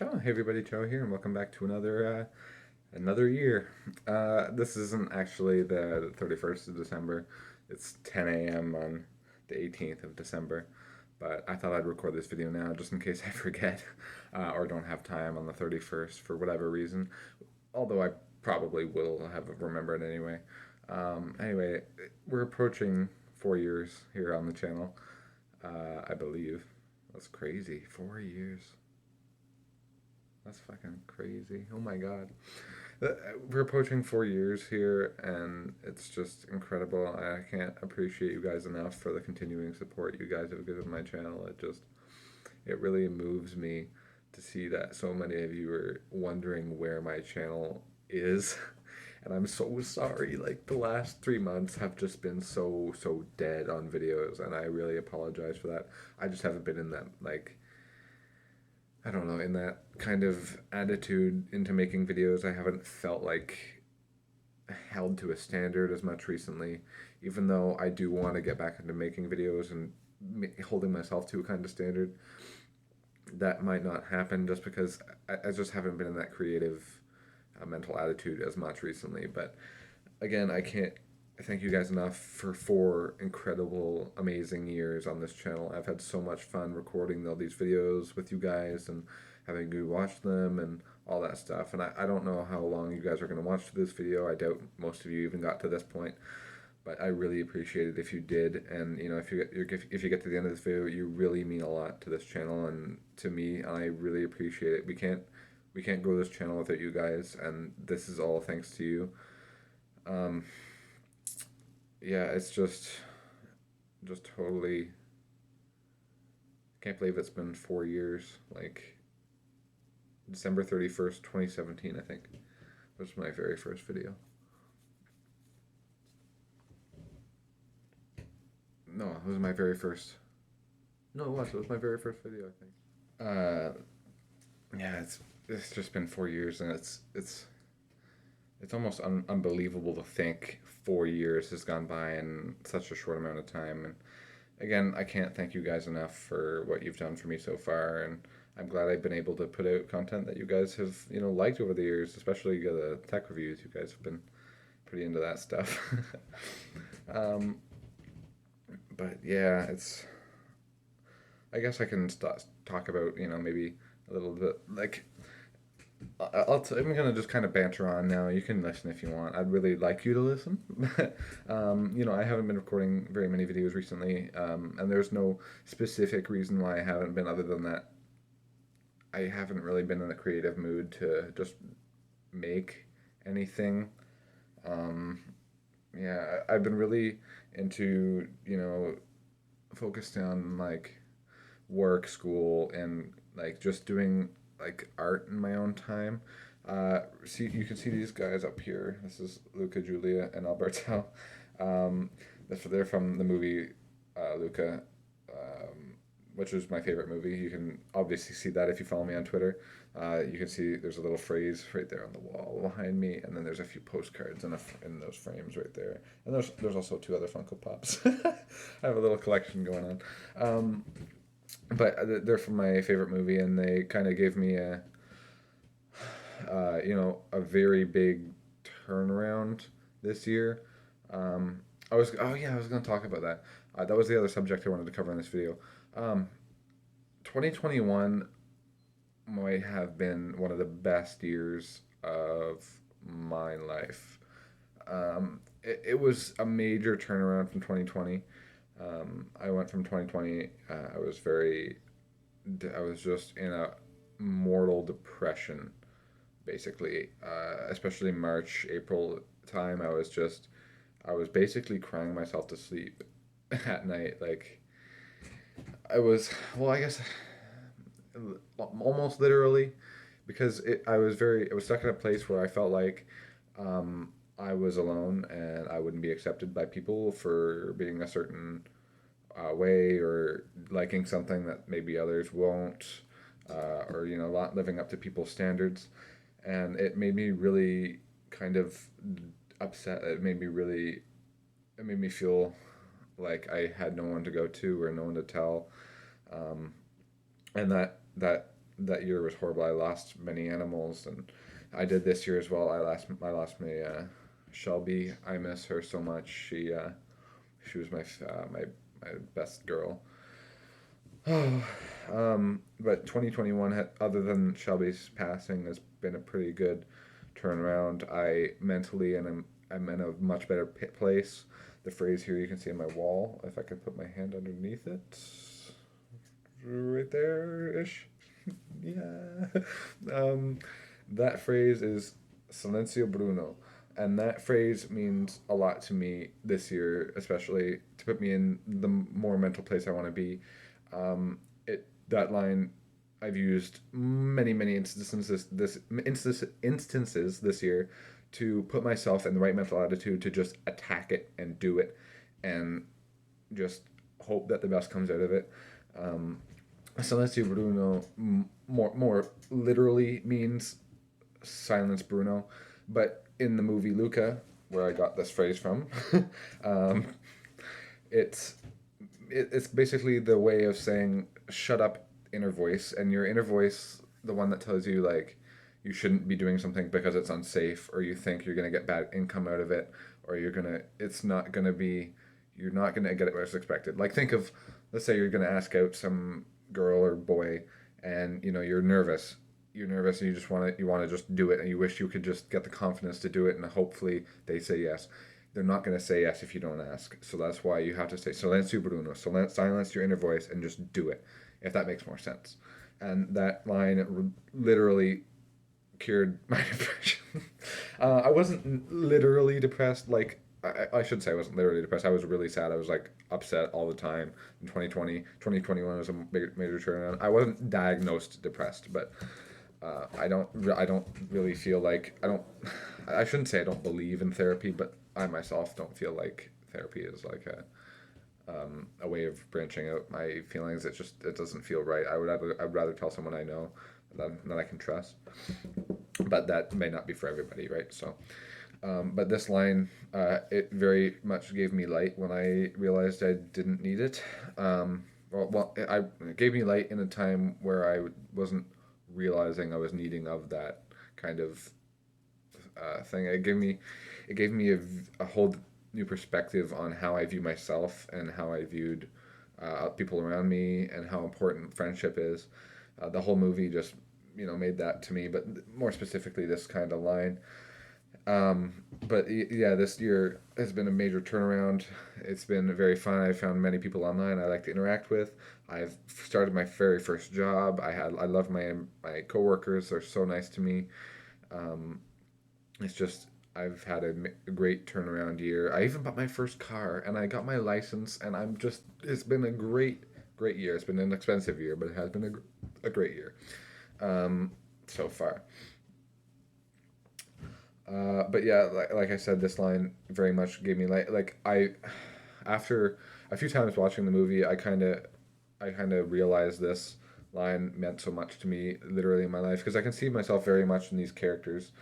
Chowa, hey everybody, Chowa here, and welcome back to another year. This isn't actually the 31st of December. It's 10 a.m. on the 18th of December, but I thought I'd record this video now just in case I forget or don't have time on the 31st for whatever reason. Although I probably will have remembered anyway. Anyway, we're approaching 4 years here on the channel. I believe that's crazy. 4 years. That's fucking crazy. Oh my god. We're approaching 4 years here, and it's just incredible. I can't appreciate you guys enough for the continuing support you guys have given my channel. It really moves me to see that so many of you are wondering where my channel is. And I'm so sorry. Like, the last 3 months have just been so dead on videos, and I really apologize for that. I just haven't been in that, like, I don't know, in that kind of attitude into making videos. I haven't felt like held to a standard as much recently, even though I do want to get back into making videos and holding myself to a kind of standard. That might not happen just because I just haven't been in that creative mental attitude as much recently. But again, I can't thank you guys enough for 4 incredible, amazing years on this channel. I've had so much fun recording all these videos with you guys and having you watch them and all that stuff. And I don't know how long you guys are going to watch this video. I doubt most of you even got to this point. But I really appreciate it if you did, and you know, if you get to the end of this video, you really mean a lot to this channel and to me. I really appreciate it. We can't grow this channel without you guys, and this is all thanks to you. Um, yeah, it's just totally can't believe it's been 4 years. Like December 31st, 2017, I think was my very first video. No, it was my very first. No, it was my very first video, I think. Yeah, it's just been 4 years, and it's almost unbelievable to think 4 years has gone by in such a short amount of time. And again, I can't thank you guys enough for what you've done for me so far, and I'm glad I've been able to put out content that you guys have, liked over the years, especially the tech reviews. You guys have been pretty into that stuff. um, but yeah, I guess I can talk about, maybe a little bit, like, I'm gonna just kind of banter on now. You can listen if you want. I'd really like you to listen. I haven't been recording very many videos recently, and there's no specific reason why I haven't been, other than that I haven't really been in a creative mood to just make anything. Um, yeah, I've been really into, focused on like work, school, and like just doing like art in my own time. See, you can see these guys up here. This is Luca, Julia, and Alberto. Um, they're from the movie Luca, which is my favorite movie. You can obviously see that if you follow me on Twitter. You can see there's a little phrase right there on the wall behind me, and then there's a few postcards in those frames right there. And there's also 2 other Funko Pops. I have a little collection going on. But they're from my favorite movie, and they kind of gave me a very big turnaround this year. Oh yeah, I was going to talk about that. That was the other subject I wanted to cover in this video. Um, 2021 might have been one of the best years of my life. It was a major turnaround from 2020. I went from 2020. I was just in a mortal depression, basically. Especially March, April time. I was basically crying myself to sleep at night. Like, I guess almost literally, because I was stuck in a place where I felt like I was alone and I wouldn't be accepted by people for being a certain way, or liking something that maybe others won't, or not living up to people's standards. And it made me really kind of upset. It made me feel like I had no one to go to or no one to tell. um, and that year was horrible. I lost many animals, and I did this year as well. I lost my Shelby. I miss her so much. She was my best girl. But 2021 had, other than Shelby's passing, has been a pretty good turnaround. I mentally and I'm in a much better place. The phrase here you can see on my wall. If I could put my hand underneath it, right there ish. Yeah. Um, that phrase is Silencio Bruno. And that phrase means a lot to me this year, especially to put me in the more mental place I want to be. That line I've used many instances this year to put myself in the right mental attitude to just attack it and do it, and just hope that the best comes out of it. Um, Silencio Bruno more literally means silence Bruno, but in the movie Luca, where I got this phrase from, um, it's it's basically the way of saying shut up inner voice, and your inner voice, the one that tells you like you shouldn't be doing something because it's unsafe, or you think you're gonna get bad income out of it, or it's not gonna be, you're not gonna get it as expected. Like think of, let's say you're gonna ask out some girl or boy, and you're nervous and you want to just do it, and you wish you could just get the confidence to do it, and hopefully they say yes. They're not going to say yes if you don't ask. So that's why you have to say silencio Bruno, silence your inner voice and just do it, if that makes more sense. And that line literally cured my depression. I wasn't literally depressed. Like I should say I wasn't literally depressed. I was really sad. I was like upset all the time. In 2020, 2021 was a major turnaround. I wasn't diagnosed depressed, but I don't really feel like I shouldn't say I don't believe in therapy, but I myself don't feel like therapy is like a way of branching out my feelings. It doesn't feel right. I'd rather tell someone I know that I can trust, but that may not be for everybody, right? So, but this line, it very much gave me light when I realized I didn't need it. It gave me light in a time where I wasn't realizing I was needing of that kind of thing. It gave me a whole new perspective on how I view myself and how I viewed people around me and how important friendship is. The whole movie just made that to me, but more specifically this kind of line. But yeah, this year has been a major turnaround. It's been very fun. I found many people online I like to interact with. I've started my very first job. I love my coworkers. They're so nice to me. Um, it's just I've had a great turnaround year. I even bought my first car and I got my license, and it's been a great year. It's been an expensive year, but it has been a great year so far. But yeah, like I said, this line very much gave me after a few times watching the movie, I kind of realized this line meant so much to me, literally in my life, because I can see myself very much in these characters,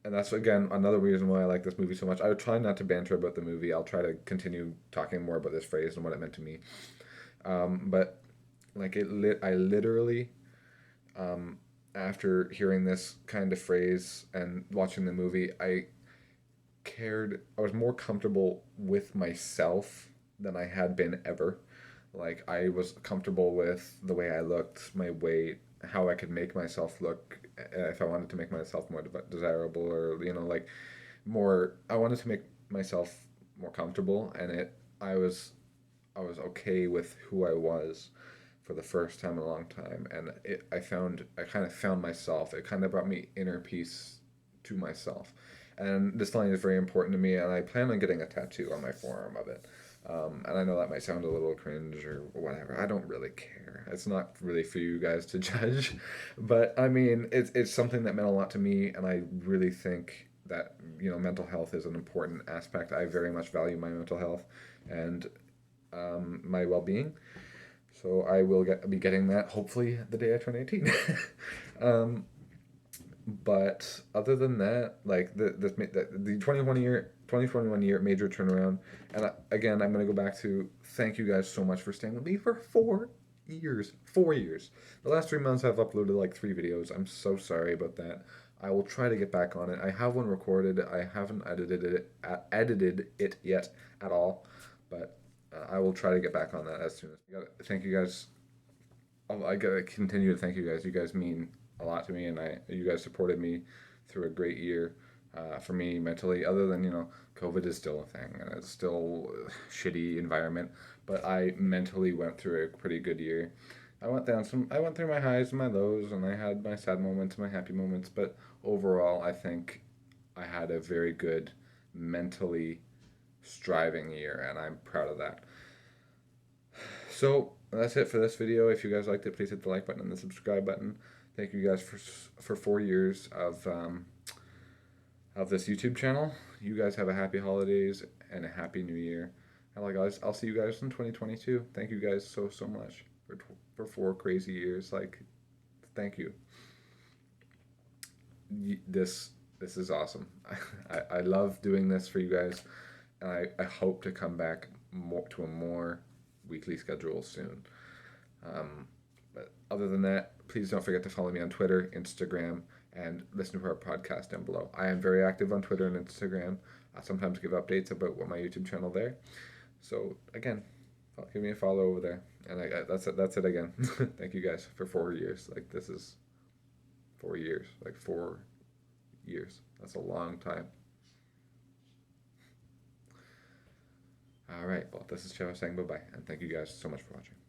and that's again another reason why I like this movie so much. I would try not to banter about the movie. I'll try to continue talking more about this phrase and what it meant to me. But like I literally, um, after hearing this kind of phrase and watching the movie, I was more comfortable with myself than I had been ever. Like I was comfortable with the way I looked, my weight, how I could make myself look, if I wanted to make myself more desirable, or like more. I wanted to make myself more comfortable, and I was okay with who I was for the first time in a long time, and I kind of found myself. It kind of brought me inner peace to myself, and this line is very important to me, and I plan on getting a tattoo on my forearm of it. And I know that might sound a little cringe or whatever. I don't really care. It's not really for you guys to judge, but I mean, it's something that meant a lot to me, and I really think that mental health is an important aspect. I very much value my mental health and my well-being. So I will be getting that hopefully the day I turn 18. um, but other than that, like the 2021 year major turnaround, and again I'm gonna go back to thank you guys so much for staying with me for 4 years. 4 years. The last 3 months I've uploaded like 3 videos. I'm so sorry about that. I will try to get back on it. I have one recorded. I haven't edited it yet at all, but I will try to get back on that as soon as. Thank you guys. I gotta continue to thank you guys. You guys mean a lot to me, and you guys supported me through a great year. For me mentally, other than COVID is still a thing, and it's still a shitty environment. But I mentally went through a pretty good year. I went through my highs and my lows, and I had my sad moments, my happy moments. But overall, I think I had a very good, mentally striving year, and I'm proud of that. So that's it for this video. If you guys liked it, please hit the like button and the subscribe button. Thank you guys for 4 years of this YouTube channel. You guys have a happy holidays and a happy new year. And guys, I'll see you guys in 2022. Thank you guys so much for 4 crazy years. Thank you. This is awesome. I love doing this for you guys, and I hope to come back to a more weekly schedule soon. But other than that, please don't forget to follow me on Twitter, Instagram, and listen to our podcast down below. I am very active on Twitter and Instagram. I sometimes give updates about my YouTube channel there. So again, give me a follow over there. And that's it. That's it again. Thank you guys for 4 years. This is 4 years. 4 years. That's a long time. All right. Well, this is Chowa saying bye-bye. And thank you guys so much for watching.